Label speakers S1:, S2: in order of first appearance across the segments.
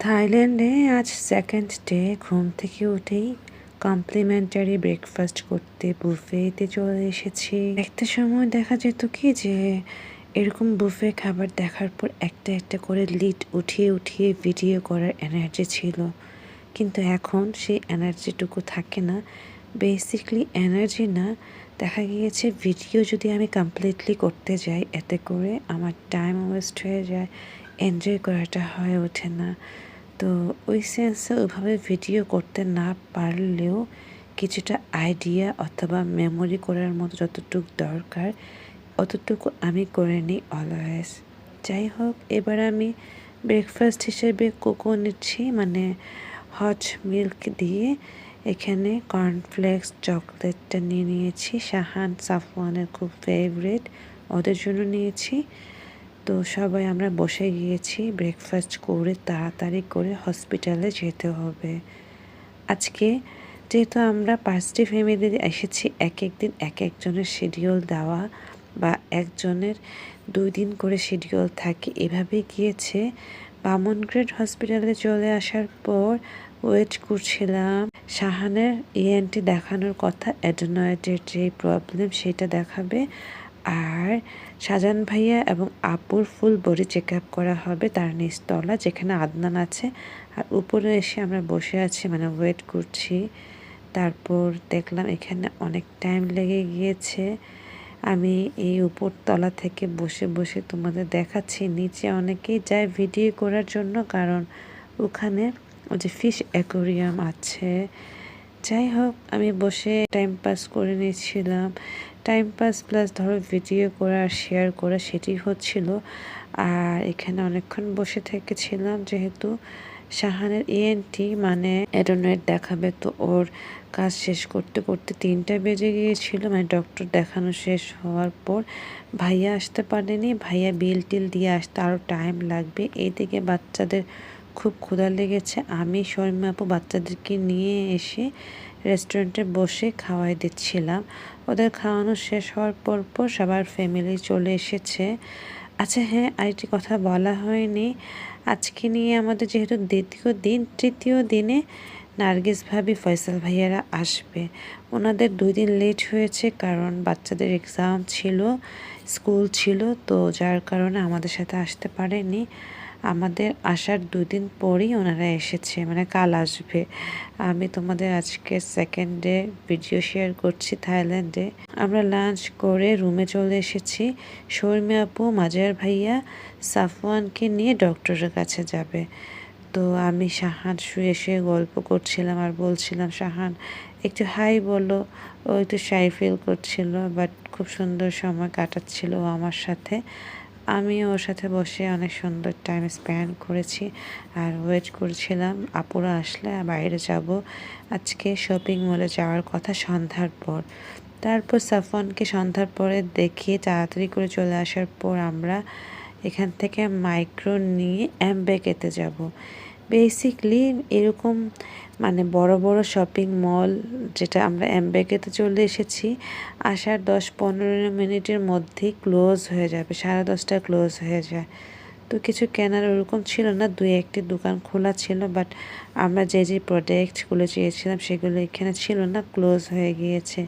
S1: থাইল্যান্ডে আজ second day. ঘুম থেকে উঠেই কমপ্লিমেন্টারি ব্রেকফাস্ট করতে বুফেতে চলে এসেছি। একটা সময় দেখা যেত কি যে এরকম বুফে খাবার দেখার পর একটা একটা করে লিড উঠিয়ে উঠিয়ে ভিডিও করার এনার্জি ছিল, কিন্তু এখন সেই এনার্জিটুকু থাকে না। বেসিকলি এনার্জি না, দেখা গিয়েছে ভিডিও যদি আমি কমপ্লিটলি করতে যাই এতে করে আমার টাইম ওয়েস্ট হয়ে যায়, এনজয় করাটা হয়ে ওঠে না। তো ওই সেন্সে ওইভাবে ভিডিও করতে না পারলেও কিছুটা আইডিয়া অথবা মেমোরি করার মতো যতটুকু দরকার অতটুকু আমি করে নিই অলওয়েজ। যাই হোক, এবার আমি ব্রেকফাস্ট হিসেবে কোকো নিচ্ছি, মানে হট মিল্ক দিয়ে। এখানে কর্নফ্লেক্স চকলেটটা নিয়ে নিয়েছি, শাহান সাফওয়ানের খুব ফেভারিট, ওদের জন্য নিয়েছি। তো সবাই আমরা বসে গিয়েছি ব্রেকফাস্ট করে তাড়াতাড়ি করে হসপিটালে যেতে হবে আজকে। যেহেতু আমরা 5টি ফ্যামিলি এসেছি, এক একদিন এক একজনের শিডিউল দেওয়া বা একজনের 2 দিন করে শিডিউল থাকে, এভাবেই গিয়েছে। বামনগ্রেড হসপিটালে চলে আসার পর ওয়েট করছিলাম শাহানের ইএনটি দেখানোর কথা, অ্যাডেনয়েডের যে প্রবলেম সেটা দেখাবে। আর শাহজান ভাইয়া এবং আপুর ফুল বডি চেক আপ করা হবে তার নিচতলা যেখানে আদনান আছে। আর উপরে এসে আমরা বসে আছি, মানে ওয়েট করছি। তারপর দেখলাম এখানে অনেক টাইম লেগে গিয়েছে। আমি এই উপরতলা থেকে বসে বসে তোমাদের দেখাচ্ছি। নিচে অনেকেই যায় ভিডিও করার জন্য, কারণ ওখানে ওই যে ফিশ অ্যাকোরিয়াম আছে। যাই হোক, আমি বসে টাইম পাস করে নিয়েছিলাম। টাইম পাস প্লাস ধরো ভিডিও করা আর শেয়ার করা সেটি হচ্ছিল। আর এখানে অনেকক্ষণ বসে থেকেছিলাম, যেহেতু শাহানের ইএনটি মানে অ্যাডোনয়েড দেখাবে, তো ওর কাজ শেষ করতে করতে 3টা বেজে গিয়েছিল, মানে ডক্টর দেখানো শেষ হওয়ার পর। ভাইয়া আসতে পারেনি, ভাইয়া বিল টিল দিয়ে আসতে আরও টাইম লাগবে। এইদিকে বাচ্চাদের খুব ক্ষুধা লেগেছে। আমি শর্মা আপু বাচ্চাদেরকে নিয়ে এসে রেস্টুরেন্টে বসে খাওয়াই দিচ্ছিলাম। ওদের খাওয়ানো শেষ হওয়ার পর সবার ফ্যামিলি চলে এসেছে। আচ্ছা হ্যাঁ, আরেকটি কথা বলা হয়নি। আজকে নিয়ে আমাদের যেহেতু দ্বিতীয় দিন, তৃতীয় দিনে নার্গিস ভাবি, ফয়সাল ভাইয়ারা আসবে। ওনাদের 2 দিন লেট হয়েছে, কারণ বাচ্চাদের এক্সাম ছিল, স্কুল ছিল, তো যার কারণে আমাদের সাথে আসতে পারেনি। আমাদের আসার 2 দিন পরেই ওনারা এসেছে, মানে কাল আসবে। আমি তোমাদের আজকে সেকেন্ড ডে ভিডিও শেয়ার করছি থাইল্যান্ডে। আমরা লাঞ্চ করে রুমে চলে এসেছি। শর্মী আপু মাজার ভাইয়া সাফওয়ানকে নিয়ে ডক্টরের কাছে যাবে। তো আমি শাহান শুয়ে শুয়ে গল্প করছিলাম আর বলছিলাম, শাহান একটু হাই বলো। ও একটু শাই ফিল করছিল, বাট খুব সুন্দর সময় কাটাচ্ছিল ও আমার সাথে। আমি ওর সাথে বসে অনেক সুন্দর টাইম স্পেন্ড করেছি আর ওয়েট করছিলাম আপুরা আসলে বাইরে যাব। আজকে শপিং মলে যাওয়ার কথা সন্ধ্যার পর। তারপর সাফওয়ানকে সন্ধ্যার পরে দেখিয়ে তাড়াতাড়ি করে চলে আসার পর আমরা এখান থেকে মাইক্রো নিয়ে অ্যামবেকেতে যাব। বেসিকলি এরকম মানে বড় বড় শপিং মল, যেটা আমরা অ্যামবেকেতে চলে এসেছি, আসার 10-15 মিনিটের মধ্যেই ক্লোজ হয়ে যাবে, 10:30টায় ক্লোজ হয়ে যায়। তো কিছু কেনার ওরকম ছিল না, 2-1টি দোকান খোলা ছিল, বাট আমরা যে যে প্রোডাক্টগুলো চেয়েছিলাম সেগুলো এখানে ছিল না, ক্লোজ হয়ে গিয়েছে।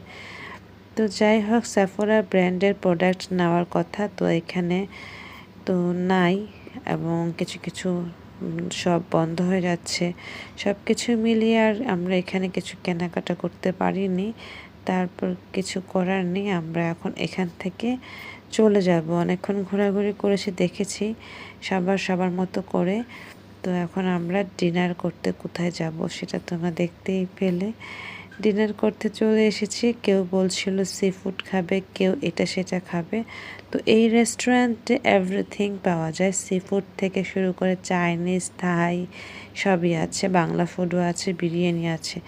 S1: তো যাই হোক, সেফোরা ব্র্যান্ডের প্রোডাক্ট নেওয়ার কথা তো এখানে তো নাই, এবং কিছু কিছু সব বন্ধ হয়ে যাচ্ছে। সব কিছু মিলিয়ে আর আমরা এখানে কিছু কেনাকাটা করতে পারিনি। তারপর কিছু করার নেই, আমরা এখন এখান থেকে চলে যাব। অনেকক্ষণ ঘোরাঘুরি করেছি, দেখেছি সবার মতো করে। তো এখন আমরা ডিনার করতে কোথায় যাব সেটা তোমরা দেখতেই পেলে। ডিনার করতে চলে এসেছি। কেউ বলছিল সি ফুড খাবে, কেউ এটা সেটা খাবে। তো এই রেস্টুরেন্টে এভরিথিং পাওয়া যায়, সি ফুড থেকে শুরু করে চাইনিজ, থাই সবই আছে, বাংলা ফুডও আছে, বিরিয়ানি আছে।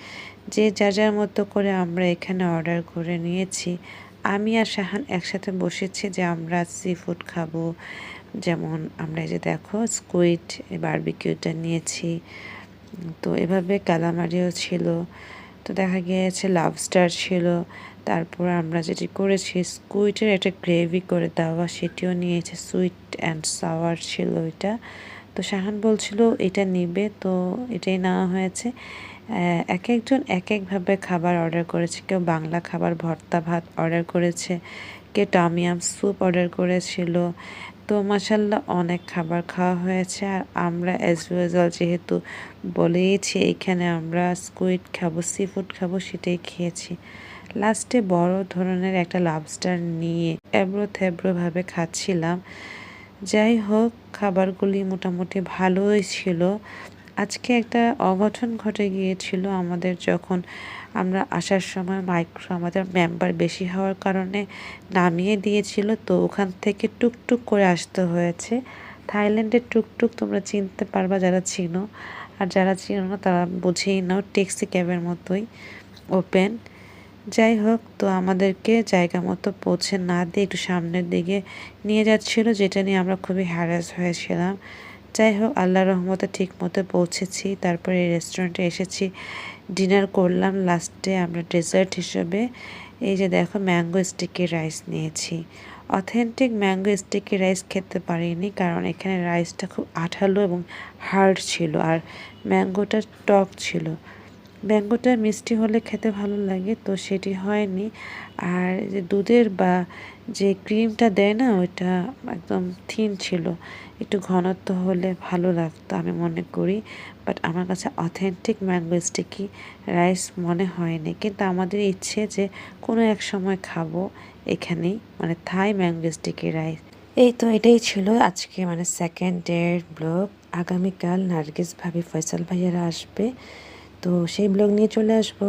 S1: যে যার মতো করে আমরা এখানে অর্ডার করে নিয়েছি। আমি আর শাহান একসাথে বসেছি যে আমরা সি ফুড খাবো। যেমন আমরা এই যে দেখো স্কুইড বারবিকিউটা নিয়েছি, তো এভাবে কালামারিও ছিল, তো দেখা গিয়েছে লাবস্টার ছিল। তারপর আমরা যেটি করেছি স্কুইডের একটা গ্রেভি করে দেওয়া, সেটিও নিয়েছে, সুইট অ্যান্ড সাওয়ার ছিল ওইটা। তো শাহান বলছিল এটা নিবে, তো এটাই নেওয়া হয়েছে। এক একজন এক একভাবে খাবার অর্ডার করেছে। কেউ বাংলা খাবার ভর্তা ভাত অর্ডার করেছে, কেউ টমিয়াম স্যুপ অর্ডার করেছিল। তো মাসাল্লাহ অনেক খাবার খাওয়া হয়েছে। আর আমরা অ্যাজ ইউজুয়াল যেহেতু বলেইছি এখানে আমরা স্কুইড খাবো, সি ফুড খাবো, সেটাই খেয়েছি। লাস্টে বড় ধরনের একটা লবস্টার নিয়ে এবড়ো থেবড়োভাবে খাচ্ছিলাম। যাই হোক, খাবারগুলি মোটামুটি ভালোই ছিল। আজকে একটা অঘটন ঘটে গিয়েছিল আমাদের, যখন আমরা আসার সময় মাইক্রো আমাদের মেম্বার বেশি হওয়ার কারণে নামিয়ে দিয়েছিল, তো ওখান থেকে টুকটুক করে আসতে হয়েছে। থাইল্যান্ডের টুকটুক তোমরা চিনতে পারবা যারা চিনো, আর যারা চিনো না তারা বুঝেই নাও, ট্যাক্সি ক্যাবের মতোই ওপেন। যাই হোক, তো আমাদেরকে জায়গা মতো পৌঁছে না দিয়ে একটু সামনের দিকে নিয়ে যাচ্ছিল, যেটা নিয়ে আমরা খুবই হ্যারাস হয়েছিলাম। যাই হোক, আল্লাহর রহমতে ঠিক মতো পৌঁছেছি। তারপরে এই রেস্টুরেন্টে এসেছি, ডিনার করলাম। লাস্টে আমরা ডেজার্ট হিসেবে এই যে দেখো ম্যাঙ্গো স্টিকি রাইস নিয়েছি। অথেন্টিক ম্যাঙ্গো স্টিকি রাইস খেতে পারিনি, কারণ এখানে রাইসটা খুব আঠালো এবং হার্ড ছিল, আর ম্যাঙ্গোটা টক ছিল। ম্যাঙ্গোটা মিষ্টি হলে খেতে ভালো লাগে, তো সেটি হয়নি। আর যে দুধের বা যে ক্রিমটা দেয় না, ওইটা একদম থিন ছিল। একটু ঘনত্ব হলে ভালো লাগতো আমি মনে করি, বাট আমার কাছে অথেন্টিক ম্যাঙ্গো স্টিকি রাইস মনে হয়নি। কিন্তু আমাদের ইচ্ছে যে কোনো এক সময় খাবো এখানেই, মানে থাই ম্যাঙ্গো স্টিকি রাইস। এই তো এটাই ছিল আজকে মানে সেকেন্ড ডের ব্লগ। আগামীকাল নার্গিস ভাবি ফয়সাল ভাইয়ারা আসবে, তো সেই ব্লগ নিয়ে চলে আসবো।